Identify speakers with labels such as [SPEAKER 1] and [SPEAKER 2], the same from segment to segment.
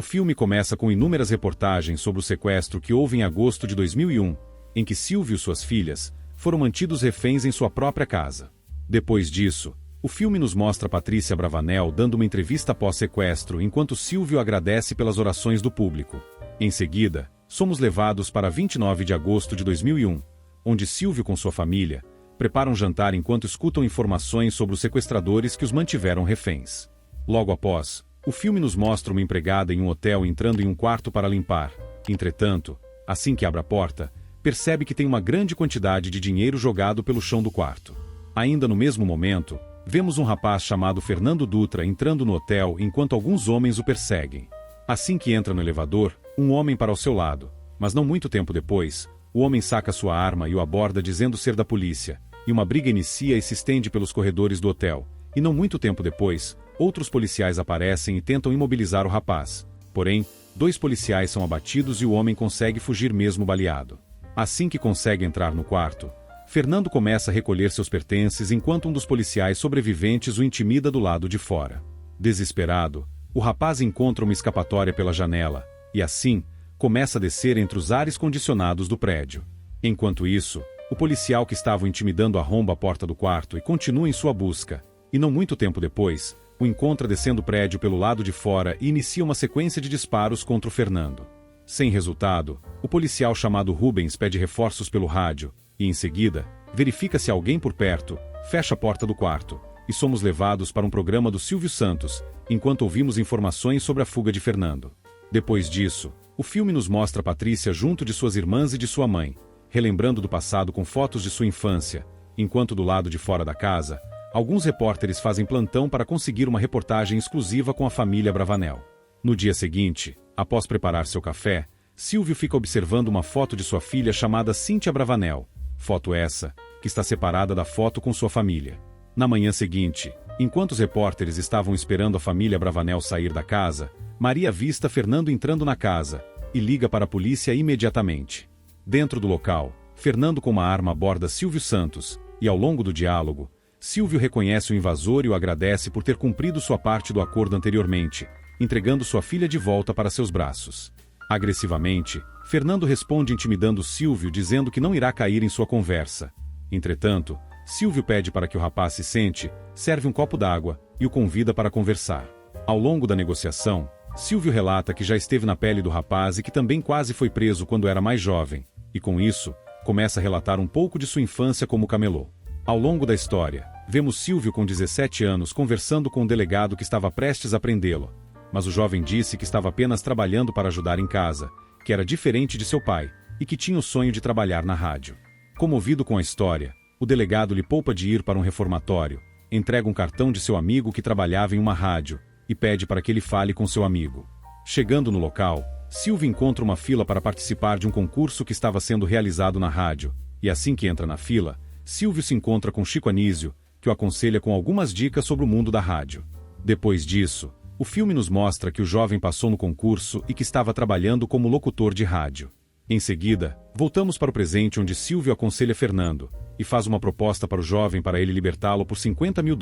[SPEAKER 1] O filme começa com inúmeras reportagens sobre o sequestro que houve em agosto de 2001, em que Silvio e suas filhas foram mantidos reféns em sua própria casa. Depois disso, o filme nos mostra Patrícia Bravanel dando uma entrevista pós-sequestro enquanto Silvio agradece pelas orações do público. Em seguida, somos levados para 29 de agosto de 2001, onde Silvio com sua família prepara um jantar enquanto escutam informações sobre os sequestradores que os mantiveram reféns. Logo após, o filme nos mostra uma empregada em um hotel entrando em um quarto para limpar. Entretanto, assim que abre a porta, percebe que tem uma grande quantidade de dinheiro jogado pelo chão do quarto. Ainda no mesmo momento, vemos um rapaz chamado Fernando Dutra entrando no hotel enquanto alguns homens o perseguem. Assim que entra no elevador, um homem para ao seu lado, mas não muito tempo depois, o homem saca sua arma e o aborda dizendo ser da polícia, e uma briga inicia e se estende pelos corredores do hotel, e não muito tempo depois, outros policiais aparecem e tentam imobilizar o rapaz. Porém, 2 policiais são abatidos e o homem consegue fugir mesmo baleado. Assim que consegue entrar no quarto, Fernando começa a recolher seus pertences enquanto um dos policiais sobreviventes o intimida do lado de fora. Desesperado, o rapaz encontra uma escapatória pela janela, e assim, começa a descer entre os ares condicionados do prédio. Enquanto isso, o policial que estava o intimidando arromba a porta do quarto e continua em sua busca, e não muito tempo depois, o encontra descendo o prédio pelo lado de fora e inicia uma sequência de disparos contra o Fernando. Sem resultado, o policial chamado Rubens pede reforços pelo rádio, e em seguida, verifica se há alguém por perto, fecha a porta do quarto, e somos levados para um programa do Silvio Santos, enquanto ouvimos informações sobre a fuga de Fernando. Depois disso, o filme nos mostra Patrícia junto de suas irmãs e de sua mãe, relembrando do passado com fotos de sua infância, enquanto do lado de fora da casa, alguns repórteres fazem plantão para conseguir uma reportagem exclusiva com a família Bravanel. No dia seguinte, após preparar seu café, Silvio fica observando uma foto de sua filha chamada Cíntia Bravanel, foto essa, que está separada da foto com sua família. Na manhã seguinte, enquanto os repórteres estavam esperando a família Bravanel sair da casa, Maria avista Fernando entrando na casa, e liga para a polícia imediatamente. Dentro do local, Fernando com uma arma aborda Silvio Santos, e ao longo do diálogo, Silvio reconhece o invasor e o agradece por ter cumprido sua parte do acordo anteriormente, entregando sua filha de volta para seus braços. Agressivamente, Fernando responde intimidando Silvio dizendo que não irá cair em sua conversa. Entretanto, Silvio pede para que o rapaz se sente, serve um copo d'água e o convida para conversar. Ao longo da negociação, Silvio relata que já esteve na pele do rapaz e que também quase foi preso quando era mais jovem, e com isso, começa a relatar um pouco de sua infância como camelô. Ao longo da história, vemos Silvio com 17 anos conversando com um delegado que estava prestes a prendê-lo, mas o jovem disse que estava apenas trabalhando para ajudar em casa, que era diferente de seu pai, e que tinha o sonho de trabalhar na rádio. Comovido com a história, o delegado lhe poupa de ir para um reformatório, entrega um cartão de seu amigo que trabalhava em uma rádio, e pede para que ele fale com seu amigo. Chegando no local, Silvio encontra uma fila para participar de um concurso que estava sendo realizado na rádio, e assim que entra na fila, Silvio se encontra com Chico Anísio, que o aconselha com algumas dicas sobre o mundo da rádio. Depois disso, o filme nos mostra que o jovem passou no concurso e que estava trabalhando como locutor de rádio. Em seguida, voltamos para o presente onde Silvio aconselha Fernando, e faz uma proposta para o jovem para ele libertá-lo por $50 mil,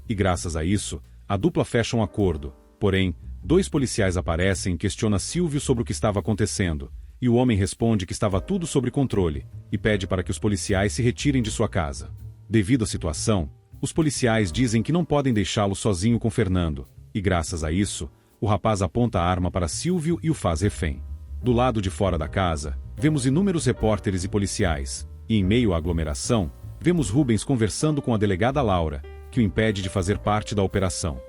[SPEAKER 1] e graças a isso, a dupla fecha um acordo. Porém, 2 policiais aparecem e questionam Silvio sobre o que estava acontecendo, e o homem responde que estava tudo sob controle, e pede para que os policiais se retirem de sua casa. Devido à situação, os policiais dizem que não podem deixá-lo sozinho com Fernando, e graças a isso, o rapaz aponta a arma para Silvio e o faz refém. Do lado de fora da casa, vemos inúmeros repórteres e policiais, e em meio à aglomeração, vemos Rubens conversando com a delegada Laura, que o impede de fazer parte da operação.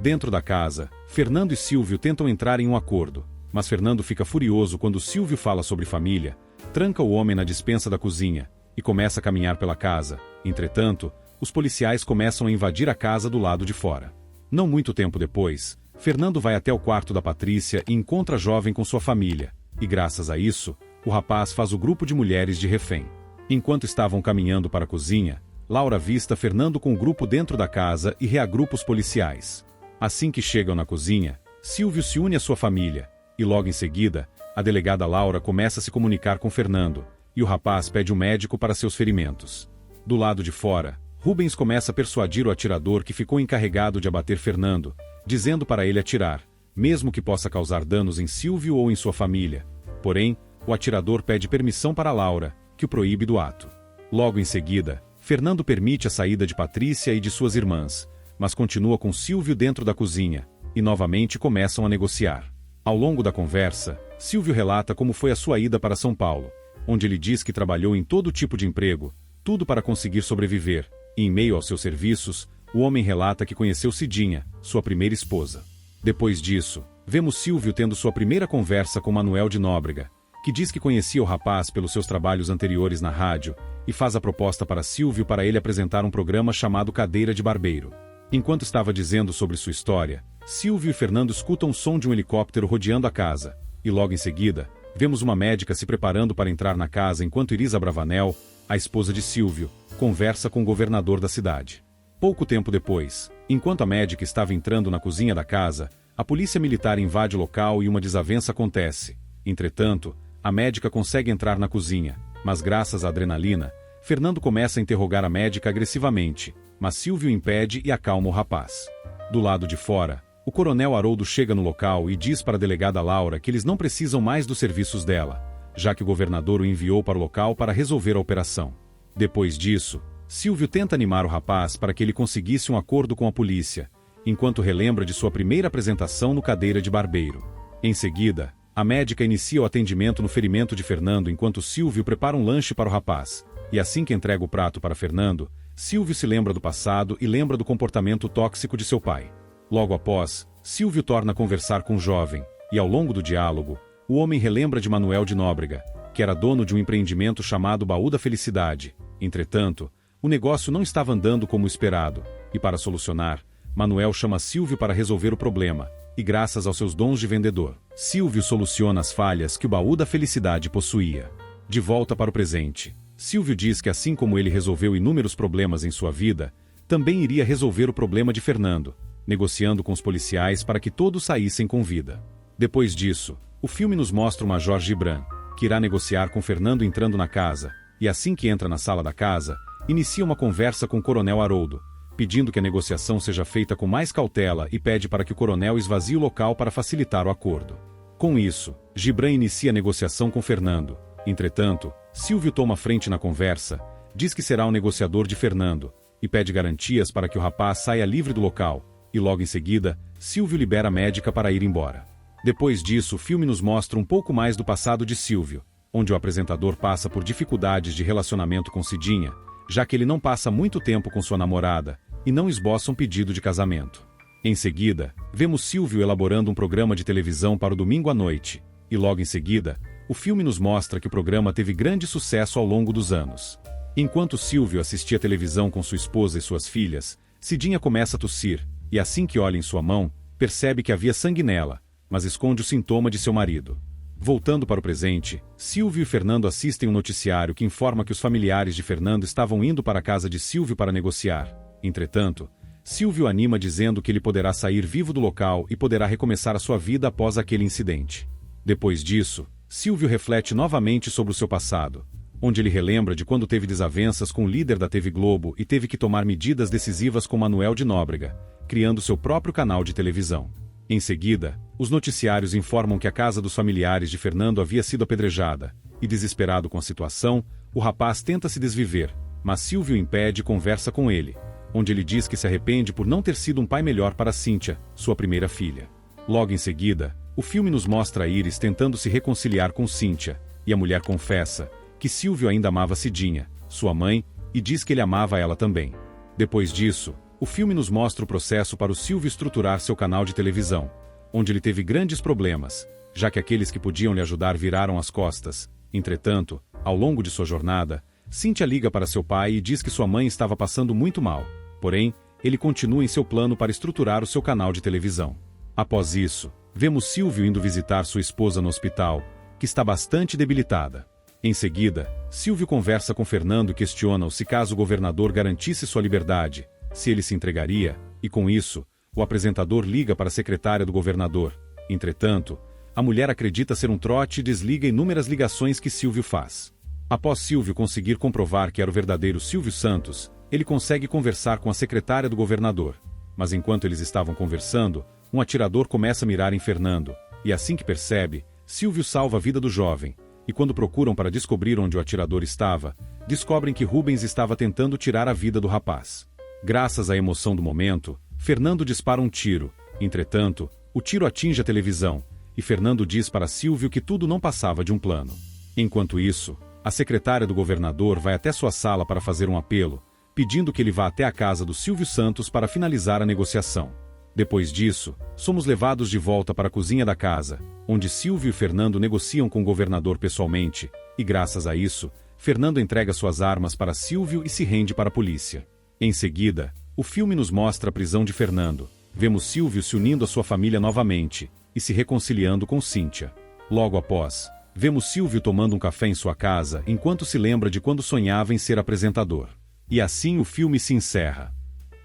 [SPEAKER 1] Dentro da casa, Fernando e Silvio tentam entrar em um acordo, mas Fernando fica furioso quando Silvio fala sobre família, tranca o homem na despensa da cozinha, e começa a caminhar pela casa. Entretanto, os policiais começam a invadir a casa do lado de fora. Não muito tempo depois, Fernando vai até o quarto da Patrícia e encontra a jovem com sua família, e graças a isso, o rapaz faz o grupo de mulheres de refém. Enquanto estavam caminhando para a cozinha, Laura avista Fernando com o grupo dentro da casa e reagrupa os policiais. Assim que chegam na cozinha, Silvio se une à sua família, e logo em seguida, a delegada Laura começa a se comunicar com Fernando, e o rapaz pede um médico para seus ferimentos. Do lado de fora, Rubens começa a persuadir o atirador que ficou encarregado de abater Fernando, dizendo para ele atirar, mesmo que possa causar danos em Silvio ou em sua família. Porém, o atirador pede permissão para Laura, que o proíbe do ato. Logo em seguida, Fernando permite a saída de Patrícia e de suas irmãs, mas continua com Silvio dentro da cozinha, e novamente começam a negociar. Ao longo da conversa, Silvio relata como foi a sua ida para São Paulo, onde ele diz que trabalhou em todo tipo de emprego, tudo para conseguir sobreviver, e em meio aos seus serviços, o homem relata que conheceu Cidinha, sua primeira esposa. Depois disso, vemos Silvio tendo sua primeira conversa com Manuel de Nóbrega, que diz que conhecia o rapaz pelos seus trabalhos anteriores na rádio, e faz a proposta para Silvio para ele apresentar um programa chamado Cadeira de Barbeiro. Enquanto estava dizendo sobre sua história, Silvio e Fernando escutam o som de um helicóptero rodeando a casa, e logo em seguida, vemos uma médica se preparando para entrar na casa enquanto Irisa Bravanel, a esposa de Silvio, conversa com o governador da cidade. Pouco tempo depois, enquanto a médica estava entrando na cozinha da casa, a polícia militar invade o local e uma desavença acontece. Entretanto, a médica consegue entrar na cozinha, mas graças à adrenalina, Fernando começa a interrogar a médica agressivamente, mas Silvio impede e acalma o rapaz. Do lado de fora, o coronel Haroldo chega no local e diz para a delegada Laura que eles não precisam mais dos serviços dela, já que o governador o enviou para o local para resolver a operação. Depois disso, Silvio tenta animar o rapaz para que ele conseguisse um acordo com a polícia, enquanto relembra de sua primeira apresentação no Cadeira de Barbeiro. Em seguida, a médica inicia o atendimento no ferimento de Fernando enquanto Silvio prepara um lanche para o rapaz, e assim que entrega o prato para Fernando, Silvio se lembra do passado e lembra do comportamento tóxico de seu pai. Logo após, Silvio torna a conversar com o jovem, e ao longo do diálogo, o homem relembra de Manuel de Nóbrega, que era dono de um empreendimento chamado Baú da Felicidade. Entretanto, o negócio não estava andando como esperado, e para solucionar, Manuel chama Silvio para resolver o problema, e graças aos seus dons de vendedor, Silvio soluciona as falhas que o Baú da Felicidade possuía. De volta para o presente, Silvio diz que assim como ele resolveu inúmeros problemas em sua vida, também iria resolver o problema de Fernando, negociando com os policiais para que todos saíssem com vida. Depois disso, o filme nos mostra o Major Gibran, que irá negociar com Fernando entrando na casa, e assim que entra na sala da casa, inicia uma conversa com o coronel Haroldo, pedindo que a negociação seja feita com mais cautela e pede para que o coronel esvazie o local para facilitar o acordo. Com isso, Gibran inicia a negociação com Fernando. Entretanto, Silvio toma frente na conversa, diz que será o negociador de Fernando, e pede garantias para que o rapaz saia livre do local, e logo em seguida, Silvio libera a médica para ir embora. Depois disso, o filme nos mostra um pouco mais do passado de Silvio, onde o apresentador passa por dificuldades de relacionamento com Cidinha, já que ele não passa muito tempo com sua namorada, e não esboça um pedido de casamento. Em seguida, vemos Silvio elaborando um programa de televisão para o domingo à noite, e logo em seguida, o filme nos mostra que o programa teve grande sucesso ao longo dos anos. Enquanto Silvio assistia televisão com sua esposa e suas filhas, Cidinha começa a tossir, e assim que olha em sua mão, percebe que havia sangue nela, mas esconde o sintoma de seu marido. Voltando para o presente, Silvio e Fernando assistem um noticiário que informa que os familiares de Fernando estavam indo para a casa de Silvio para negociar. Entretanto, Silvio anima dizendo que ele poderá sair vivo do local e poderá recomeçar a sua vida após aquele incidente. Depois disso, Silvio reflete novamente sobre o seu passado, onde ele relembra de quando teve desavenças com o líder da TV Globo e teve que tomar medidas decisivas com Manuel de Nóbrega, criando seu próprio canal de televisão. Em seguida, os noticiários informam que a casa dos familiares de Fernando havia sido apedrejada, e desesperado com a situação, o rapaz tenta se desviver, mas Silvio impede e conversa com ele, onde ele diz que se arrepende por não ter sido um pai melhor para Cíntia, sua primeira filha. Logo em seguida, o filme nos mostra Iris tentando se reconciliar com Cíntia, e a mulher confessa que Silvio ainda amava Cidinha, sua mãe, e diz que ele amava ela também. Depois disso, o filme nos mostra o processo para o Silvio estruturar seu canal de televisão, onde ele teve grandes problemas, já que aqueles que podiam lhe ajudar viraram as costas. Entretanto, ao longo de sua jornada, Cíntia liga para seu pai e diz que sua mãe estava passando muito mal, porém, ele continua em seu plano para estruturar o seu canal de televisão. Após isso, vemos Silvio indo visitar sua esposa no hospital, que está bastante debilitada. Em seguida, Silvio conversa com Fernando e questiona-o se caso o governador garantisse sua liberdade, se ele se entregaria, e com isso, o apresentador liga para a secretária do governador. Entretanto, a mulher acredita ser um trote e desliga inúmeras ligações que Silvio faz. Após Silvio conseguir comprovar que era o verdadeiro Silvio Santos, ele consegue conversar com a secretária do governador. Mas enquanto eles estavam conversando, um atirador começa a mirar em Fernando, e assim que percebe, Silvio salva a vida do jovem, e quando procuram para descobrir onde o atirador estava, descobrem que Rubens estava tentando tirar a vida do rapaz. Graças à emoção do momento, Fernando dispara um tiro. Entretanto, o tiro atinge a televisão, e Fernando diz para Silvio que tudo não passava de um plano. Enquanto isso, a secretária do governador vai até sua sala para fazer um apelo, pedindo que ele vá até a casa do Silvio Santos para finalizar a negociação. Depois disso, somos levados de volta para a cozinha da casa, onde Silvio e Fernando negociam com o governador pessoalmente, e graças a isso, Fernando entrega suas armas para Silvio e se rende para a polícia. Em seguida, o filme nos mostra a prisão de Fernando. Vemos Silvio se unindo à sua família novamente e se reconciliando com Cíntia. Logo após, vemos Silvio tomando um café em sua casa enquanto se lembra de quando sonhava em ser apresentador. E assim o filme se encerra.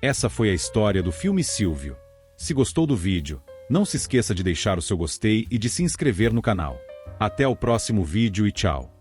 [SPEAKER 1] Essa foi a história do filme Silvio. Se gostou do vídeo, não se esqueça de deixar o seu gostei e de se inscrever no canal. Até o próximo vídeo e tchau!